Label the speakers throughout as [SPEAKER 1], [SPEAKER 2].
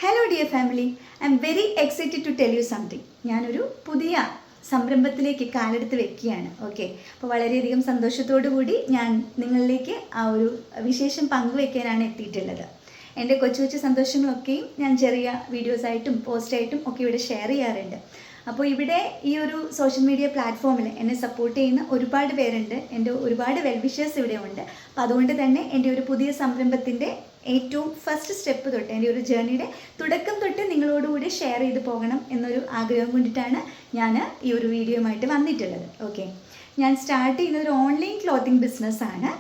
[SPEAKER 1] Hello dear family, I am very excited to tell you something. ഞാനൊരു പുതിയ സംരംഭത്തിലേക്ക് കാലെടുത്ത് വെക്കുകയാണ്. ഓക്കെ, അപ്പോൾ വളരെയധികം സന്തോഷത്തോടു കൂടി ഞാൻ നിങ്ങളിലേക്ക് ആ ഒരു വിശേഷം പങ്കുവെക്കാനാണ് എത്തിയിട്ടുള്ളത്. എൻ്റെ കൊച്ചു കൊച്ചു സന്തോഷങ്ങളൊക്കെയും ഞാൻ ചെറിയ വീഡിയോസായിട്ടും പോസ്റ്റായിട്ടും ഒക്കെ ഇവിടെ ഷെയർ ചെയ്യാറുണ്ട്. അപ്പോൾ ഇവിടെ ഈ ഒരു സോഷ്യൽ മീഡിയ പ്ലാറ്റ്ഫോമിൽ എന്നെ സപ്പോർട്ട് ചെയ്യുന്ന ഒരുപാട് പേരുണ്ട്. എൻ്റെ ഒരുപാട് വെൽവിഷേഴ്സ് ഇവിടെ ഉണ്ട്. അപ്പോൾ അതുകൊണ്ട് തന്നെ എൻ്റെ ഒരു പുതിയ സംരംഭത്തിൻ്റെ ഏറ്റവും ഫസ്റ്റ് സ്റ്റെപ്പ് തൊട്ട് എൻ്റെ ഒരു ജേർണിയുടെ തുടക്കം തൊട്ട് നിങ്ങളോടുകൂടി ഷെയർ ചെയ്ത് പോകണം എന്നൊരു ആഗ്രഹം കൊണ്ടിട്ടാണ് ഞാൻ ഈ ഒരു വീഡിയോയുമായിട്ട് വന്നിട്ടുള്ളത്. ഓക്കെ, ഞാൻ സ്റ്റാർട്ട് ചെയ്യുന്നത് ഒരു ഓൺലൈൻ ക്ലോത്തിങ് ബിസിനസ്സാണ്.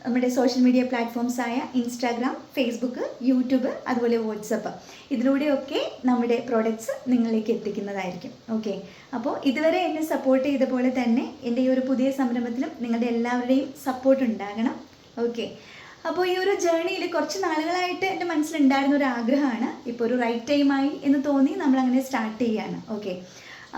[SPEAKER 1] നമ്മുടെ സോഷ്യൽ മീഡിയ പ്ലാറ്റ്ഫോംസായ ഇൻസ്റ്റാഗ്രാം, ഫേസ്ബുക്ക്, യൂട്യൂബ്, അതുപോലെ വാട്സപ്പ്, ഇതിലൂടെയൊക്കെ നമ്മുടെ പ്രോഡക്റ്റ്സ് നിങ്ങളിലേക്ക് എത്തിക്കുന്നതായിരിക്കും. ഓക്കെ, അപ്പോൾ ഇതുവരെ എന്നെ സപ്പോർട്ട് ചെയ്ത പോലെ തന്നെ എൻ്റെ ഈ ഒരു പുതിയ സംരംഭത്തിലും നിങ്ങളുടെ എല്ലാവരുടെയും സപ്പോർട്ട് ഉണ്ടാകണം. ഓക്കെ, അപ്പോൾ ഈ ഒരു ജേർണിയിൽ കുറച്ച് നാളുകളായിട്ട് എൻ്റെ മനസ്സിലുണ്ടായിരുന്ന ഒരു ആഗ്രഹമാണ്. ഇപ്പോൾ ഒരു റൈറ്റ് ടൈമായി എന്ന് തോന്നി നമ്മളങ്ങനെ സ്റ്റാർട്ട് ചെയ്യുകയാണ്. ഓക്കെ,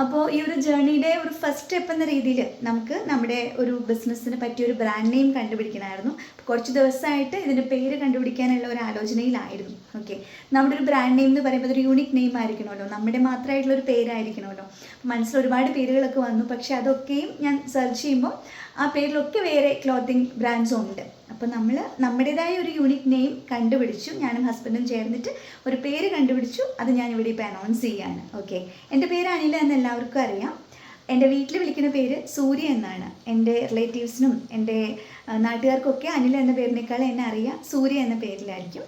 [SPEAKER 1] അപ്പോൾ ഈ ഒരു ജേർണിയുടെ ഒരു ഫസ്റ്റ് സ്റ്റെപ്പ് എന്ന രീതിയിൽ നമുക്ക് നമ്മുടെ ഒരു ബിസിനസ്സിന് പറ്റിയൊരു ബ്രാൻഡ് നെയിം കണ്ടുപിടിക്കണമായിരുന്നു. കുറച്ച് ദിവസമായിട്ട് ഇതിൻ്റെ പേര് കണ്ടുപിടിക്കാനുള്ള ഒരു ആലോചനയിലായിരുന്നു. ഓക്കെ, നമ്മുടെ ഒരു ബ്രാൻഡ് നെയിം എന്ന് പറയുമ്പോൾ അതൊരു യൂണിക് നെയിം ആയിരിക്കണമല്ലോ, നമ്മുടെ മാത്രമായിട്ടുള്ളൊരു പേരായിരിക്കണമല്ലോ. മനസ്സിൽ ഒരുപാട് പേരുകളൊക്കെ വന്നു, പക്ഷേ അതൊക്കെയും ഞാൻ സെർച്ച് ചെയ്യുമ്പോൾ ആ പേരിലൊക്കെ വേറെ ക്ലോത്തിങ് ബ്രാൻഡ്സും ഉണ്ട്. അപ്പോൾ നമ്മൾ നമ്മുടേതായ ഒരു യൂണിക് നെയിം കണ്ടുപിടിച്ചു. ഞാനും ഹസ്ബൻഡും ചേർന്നിട്ട് ഒരു പേര് കണ്ടുപിടിച്ചു. അത് ഞാനിവിടെ ഇപ്പോൾ അനൗൺസ് ചെയ്യുകയാണ്. ഓക്കെ, എൻ്റെ പേര് അനില എന്ന് എല്ലാവർക്കും അറിയാം. എൻ്റെ വീട്ടിൽ വിളിക്കുന്ന പേര് സൂര്യ എന്നാണ്. എൻ്റെ റിലേറ്റീവ്സിനും എൻ്റെ നാട്ടുകാർക്കൊക്കെ അനില എന്ന പേരിനേക്കാൾ എന്നെ അറിയാം സൂര്യ എന്ന പേരിലായിരിക്കും.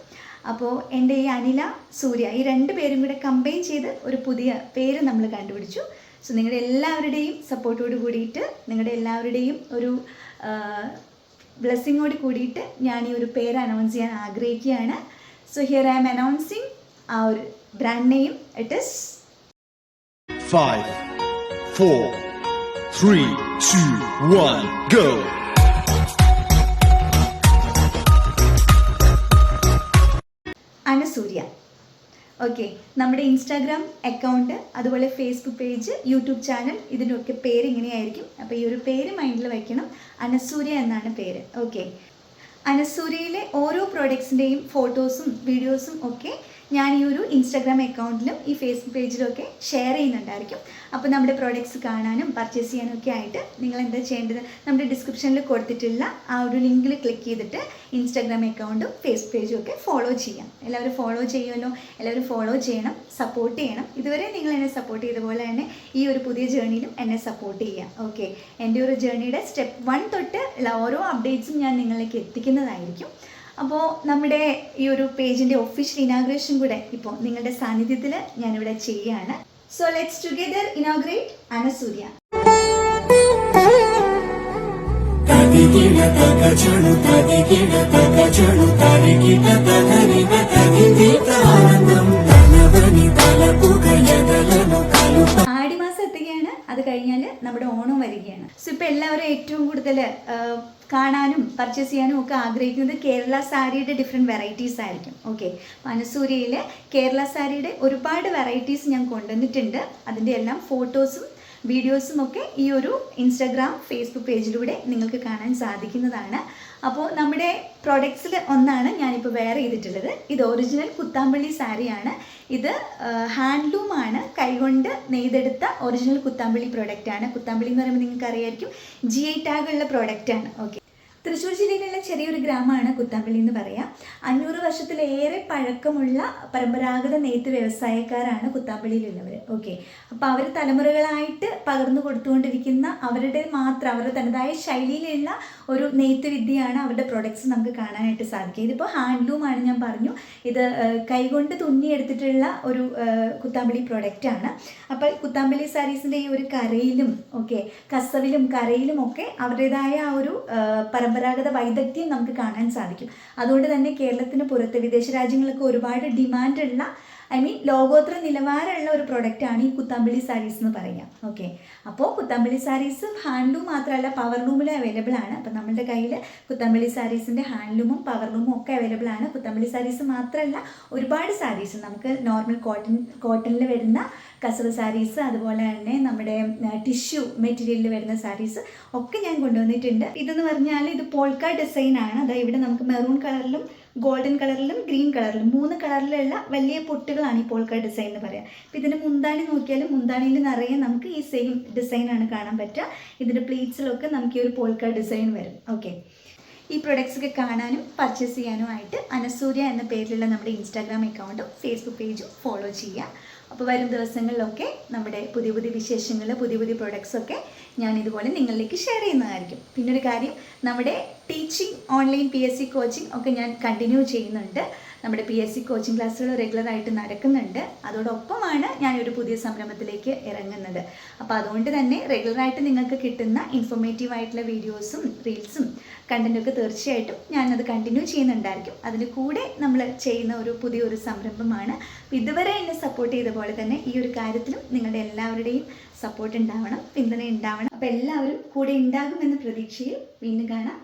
[SPEAKER 1] അപ്പോൾ എൻ്റെ ഈ അനില, സൂര്യ, ഈ രണ്ട് പേരും കൂടെ കമ്പൈൻ ചെയ്ത് ഒരു പുതിയ പേര് നമ്മൾ കണ്ടുപിടിച്ചു. സോ നിങ്ങളുടെ എല്ലാവരുടെയും സപ്പോർട്ടോട് കൂടിയിട്ട്, നിങ്ങളുടെ എല്ലാവരുടെയും ഒരു ബ്ലെസ്സിങ്ങോട് കൂടിയിട്ട് ഞാൻ ഈ ഒരു പേര് അനൗൺസ് ചെയ്യാൻ ആഗ്രഹിക്കുകയാണ്. So here I am announcing ആ ഒരു brand name. It is
[SPEAKER 2] 5, 4, 3, 2, 1, go!
[SPEAKER 1] Anasurya. Okay, നമ്മുടെ ഇൻസ്റ്റാഗ്രാം അക്കൗണ്ട്, അതുപോലെ ഫേസ്ബുക്ക് പേജ്, യൂട്യൂബ് ചാനൽ, ഇതിൻ്റെയൊക്കെ പേര് ഇങ്ങനെയായിരിക്കും. അപ്പോൾ ഈ ഒരു പേര് മൈൻഡിൽ വയ്ക്കണം. അനസൂര്യ എന്നാണ് പേര്. ഓക്കെ, അനസൂര്യയിലെ ഓരോ പ്രോഡക്ട്സിൻ്റെയും ഫോട്ടോസും വീഡിയോസും ഒക്കെ ഞാൻ ഈ ഒരു ഇൻസ്റ്റാഗ്രാം അക്കൗണ്ടിലും ഈ ഫേസ്ബുക്ക് പേജിലും ഒക്കെ ഷെയർ ചെയ്യുന്നുണ്ടായിരിക്കും. അപ്പോൾ നമ്മുടെ പ്രോഡക്ട്സ് കാണാനും പർച്ചേസ് ചെയ്യാനും ഒക്കെ ആയിട്ട് നിങ്ങൾ എന്താ ചെയ്യേണ്ടത്, നമ്മുടെ ഡിസ്ക്രിപ്ഷനിൽ കൊടുത്തിട്ടുള്ള ആ ഒരു ലിങ്കിൽ ക്ലിക്ക് ചെയ്തിട്ട് ഇൻസ്റ്റാഗ്രാം അക്കൗണ്ടും ഫേസ്ബുക്ക് പേജും ഒക്കെ ഫോളോ ചെയ്യാം. എല്ലാവരും ഫോളോ ചെയ്യുമല്ലോ, എല്ലാവരും ഫോളോ ചെയ്യണം, സപ്പോർട്ട് ചെയ്യണം. ഇതുവരെ നിങ്ങൾ എന്നെ സപ്പോർട്ട് ചെയ്ത പോലെ തന്നെ ഈ ഒരു പുതിയ ജേർണിയിലും എന്നെ സപ്പോർട്ട് ചെയ്യാം. ഓക്കെ, എൻ്റെ ഒരു ജേർണിയുടെ സ്റ്റെപ്പ് 1 തൊട്ട് ഉള്ള ഓരോ അപ്ഡേറ്റ്സും ഞാൻ നിങ്ങളിലേക്ക് എത്തിക്കുന്നതായിരിക്കും. അപ്പോൾ നമ്മുടെ ഈ ഒരു പേജിൻ്റെ ഒഫീഷ്യൽ ഇനാഗ്രേഷൻ കൂടെ ഇപ്പോൾ നിങ്ങളുടെ സാന്നിധ്യത്തിൽ ഞാനിവിടെ ചെയ്യുകയാണ്. So let's together inaugurate Anasurya. ആടിമാസം എത്തുകയാണ്, അത് കഴിഞ്ഞാൽ നമ്മുടെ ഓണം വരികയാണ്. സോ ഇപ്പോൾ എല്ലാവരും ഏറ്റവും കൂടുതൽ കാണാനും പർച്ചേസ് ചെയ്യാനും ഒക്കെ ആഗ്രഹിക്കുന്നത് കേരള സാരിയുടെ ഡിഫറെൻറ്റ് വെറൈറ്റീസ് ആയിരിക്കും. ഓക്കെ, അനസൂര്യയിൽ കേരള സാരിയുടെ ഒരുപാട് വെറൈറ്റീസ് ഞാൻ കൊണ്ടുവന്നിട്ടുണ്ട്. അതിൻ്റെ എല്ലാം ഫോട്ടോസും വീഡിയോസും ഒക്കെ ഈ ഒരു ഇൻസ്റ്റാഗ്രാം, ഫേസ്ബുക്ക് പേജിലൂടെ നിങ്ങൾക്ക് കാണാൻ സാധിക്കുന്നതാണ്. അപ്പോൾ നമ്മുടെ പ്രോഡക്ട്സിൽ ഒന്നാണ് ഞാനിപ്പോൾ വെയർ ചെയ്തിട്ടുള്ളത്. ഇത് ഒറിജിനൽ കുത്താമ്പള്ളി സാരിയാണ്. ഇത് ഹാൻഡ്ലൂമാണ്, കൈകൊണ്ട് നെയ്തെടുത്ത ഒറിജിനൽ കുത്താമ്പള്ളി പ്രോഡക്റ്റാണ്. കുത്താമ്പള്ളി എന്ന് പറയുമ്പോൾ നിങ്ങൾക്ക് അറിയായിരിക്കും GI ടാഗുള്ള പ്രോഡക്റ്റാണ്. ഓക്കെ, തൃശ്ശൂർ ജില്ലയിലുള്ള ചെറിയൊരു ഗ്രാമമാണ് കുത്താമ്പള്ളി എന്ന് പറയാം. 500 വർഷത്തിലേറെ പഴക്കമുള്ള പരമ്പരാഗത നെയ്ത്ത് വ്യവസായക്കാരാണ് കുത്താമ്പള്ളിയിലുള്ളവർ. ഓക്കെ, അപ്പോൾ അവർ തലമുറകളായിട്ട് പകർന്നു കൊടുത്തുകൊണ്ടിരിക്കുന്ന അവരുടെ തനതായ ശൈലിയിലുള്ള ഒരു നെയ്ത്ത് വിദ്യയാണ് അവരുടെ പ്രൊഡക്ട്സ് നമുക്ക് കാണാനായിട്ട് സാധിക്കുക. ഇതിപ്പോൾ ഹാൻഡ്ലൂമാണ്, ഞാൻ പറഞ്ഞു. ഇത് കൈകൊണ്ട് തുന്നിയെടുത്തിട്ടുള്ള ഒരു കുത്താമ്പള്ളി പ്രോഡക്റ്റാണ്. അപ്പോൾ കുത്താമ്പള്ളി സാരീസിൻ്റെ ഈ ഒരു കരയിലും ഒക്കെ കസവിലും കരയിലും ഒക്കെ അവരുടേതായ ആ ഒരു പരമ്പരാഗത വൈദഗ്ധ്യം നമുക്ക് കാണാൻ സാധിക്കും. അതുകൊണ്ട് തന്നെ കേരളത്തിന് പുറത്ത് വിദേശ രാജ്യങ്ങൾക്ക് ഒരുപാട് ഡിമാൻഡുള്ള, ലോകോത്തര നിലവാരമുള്ള ഒരു പ്രൊഡക്റ്റാണ് ഈ കുത്താമ്പള്ളി സാരീസ് എന്ന് പറയാം. ഓക്കെ, അപ്പോൾ കുത്താമ്പള്ളി സാരീസ് ഹാൻഡ്ലൂം മാത്രമല്ല പവർലൂമിലും അവൈലബിൾ ആണ്. അപ്പോൾ നമ്മുടെ കയ്യിൽ കുത്താമ്പള്ളി സാരീസിൻ്റെ ഹാൻഡ്ലൂമും പവർലൂമും ഒക്കെ അവൈലബിൾ ആണ്. കുത്താമ്പള്ളി സാരീസ് മാത്രമല്ല, ഒരുപാട് സാരീസ് നമുക്ക് നോർമൽ കോട്ടണിൽ വരുന്ന കസവ് സാരീസ്, അതുപോലെ തന്നെ നമ്മുടെ ടിഷ്യൂ മെറ്റീരിയലിൽ വരുന്ന സാരീസ് ഒക്കെ ഞാൻ കൊണ്ടുവന്നിട്ടുണ്ട്. ഇതെന്ന് പറഞ്ഞാൽ ഇത് പോൾക്ക ഡിസൈനാണ്. അതായത് ഇവിടെ നമുക്ക് മെറൂൺ കളറിലും ഗോൾഡൻ കളറിലും ഗ്രീൻ കളറിലും 3 കളറിലുള്ള വലിയ പൊട്ടുകളാണ് ഈ പോൾക്ക ഡിസൈൻ എന്ന് പറയാം. അപ്പോൾ ഇതിൻ്റെ മുന്താണി നോക്കിയാലും മുന്താണിയിൽ നിറയെ നമുക്ക് ഈ സെയിം ഡിസൈനാണ് കാണാൻ പറ്റുക. ഇതിൻ്റെ പ്ലീറ്റ്സിലൊക്കെ നമുക്ക് ഈ ഒരു പോൾക്ക ഡിസൈൻ വരും. ഓക്കെ, ഈ പ്രൊഡക്ട്സ് ഒക്കെ കാണാനും പർച്ചേസ് ചെയ്യാനുമായിട്ട് അനസൂര്യ എന്ന പേരിലുള്ള നമ്മുടെ ഇൻസ്റ്റാഗ്രാം അക്കൗണ്ടും ഫേസ്ബുക്ക് പേജും ഫോളോ ചെയ്യുക. അപ്പോൾ വരും ദിവസങ്ങളിലൊക്കെ നമ്മുടെ പുതിയ പുതിയ വിശേഷങ്ങൾ, പുതിയ പുതിയ പ്രൊഡക്ട്സൊക്കെ ഞാൻ ഇതുപോലെ നിങ്ങളിലേക്ക് ഷെയർ ചെയ്യുന്നതായിരിക്കും. പിന്നൊരു കാര്യം, നമ്മുടെ ടീച്ചിങ് ഓൺലൈൻ PSC കോച്ചിങ് ഒക്കെ ഞാൻ കണ്ടിന്യൂ ചെയ്യുന്നുണ്ട്. നമ്മുടെ PSC കോച്ചിങ് ക്ലാസ്സുകൾ റെഗുലറായിട്ട് നടക്കുന്നുണ്ട്. അതോടൊപ്പമാണ് ഞാനൊരു പുതിയ സംരംഭത്തിലേക്ക് ഇറങ്ങുന്നത്. അപ്പോൾ അതുകൊണ്ട് തന്നെ റെഗുലറായിട്ട് നിങ്ങൾക്ക് കിട്ടുന്ന ഇൻഫോർമേറ്റീവായിട്ടുള്ള വീഡിയോസും റീൽസും കണ്ടൻറ്റൊക്കെ തീർച്ചയായിട്ടും ഞാനത് കണ്ടിന്യൂ ചെയ്യുന്നുണ്ടായിരിക്കും. അതിന് കൂടെ നമ്മൾ ചെയ്യുന്ന ഒരു പുതിയൊരു സംരംഭമാണ്. ഇതുവരെ എന്നെ സപ്പോർട്ട് ചെയ്ത പോലെ തന്നെ ഈ ഒരു കാര്യത്തിലും നിങ്ങളുടെ എല്ലാവരുടെയും സപ്പോർട്ട് ഉണ്ടാവണം, പിന്തുണ ഉണ്ടാവണം. അപ്പോൾ എല്ലാവരും കൂടെ ഉണ്ടാകുമെന്ന പ്രതീക്ഷയിൽ വീണ്ടും കാണാം.